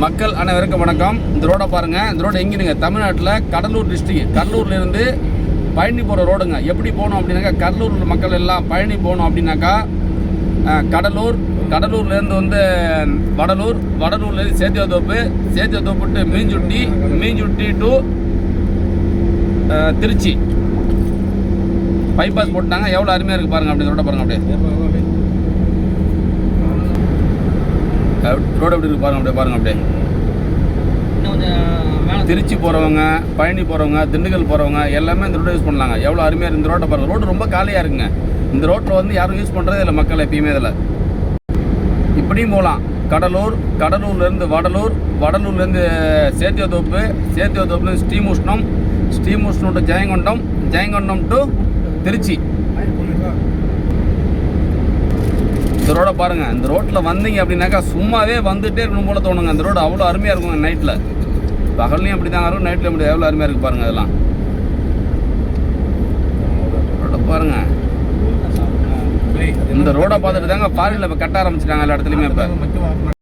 மக்கள் அனைவருக்கும் வணக்கம். இந்த ரோடை பாருங்கள். இந்த ரோடு எங்கேனுங்க? தமிழ்நாட்டில் கடலூர் டிஸ்ட்ரிக்ட். கடலூர்லேருந்து பழனி போகிற ரோடுங்க. எப்படி போகணும் அப்படின்னாக்கா, கடலூர் மக்கள் எல்லாம் பழனி போகணும் அப்படின்னாக்கா கடலூர்லேருந்து வந்து வடலூர்லேருந்து Sethiyathoppu to Meensurutti to Trichy bypass போட்டாங்க. எவ்வளோ அருமையாக இருக்குது பாருங்கள். அப்படி ரோடை பாருங்கள். அப்படியே ரோடு எப்படி இருக்கு பாருங்க. அப்படியே திருச்சி போகிறவங்க, பழனி போகிறவங்க, திண்டுக்கல் போகிறவங்க எல்லாமே இந்த ரோட்டை யூஸ் பண்ணலாங்க. எவ்வளோ அருமையாக இருக்குது இந்த ரோட்டை பாருங்கள். ரோடு ரொம்ப காலியாக இருக்குங்க. இந்த ரோட்டில் வந்து யாரும் யூஸ் பண்ணுறதே இல்லை மக்கள் எப்பயுமே. இதில் இப்படியும் போகலாம். கடலூர்லேருந்து வடலூர்லேருந்து சேத்தியாத்தோப்புலேருந்து ஸ்ரீமுஷ்ணம் டு ஜெயங்கொண்டம் டு திருச்சி. இந்த ரோடை பாருங்கள். இந்த ரோட்டில் வந்தீங்க அப்படின்னாக்கா சும்மாவே வந்துகிட்டே இருக்கணும் போல தோணுங்க. இந்த ரோடு அவ்வளோ அருமையாக இருக்குங்க. நைட்டில் பகல்லையும் அப்படி தாங்க இருக்கும், நைட்டில் அப்படி எவ்வளோ அருமையாக இருக்குது பாருங்கள். அதெல்லாம் ரோடை பாருங்கள். இந்த ரோடை பார்த்துட்டு தாங்க ஃபாரினில் இப்போ கட்ட ஆரம்பிச்சிட்டாங்க எல்லா இடத்துலையுமே இப்போ.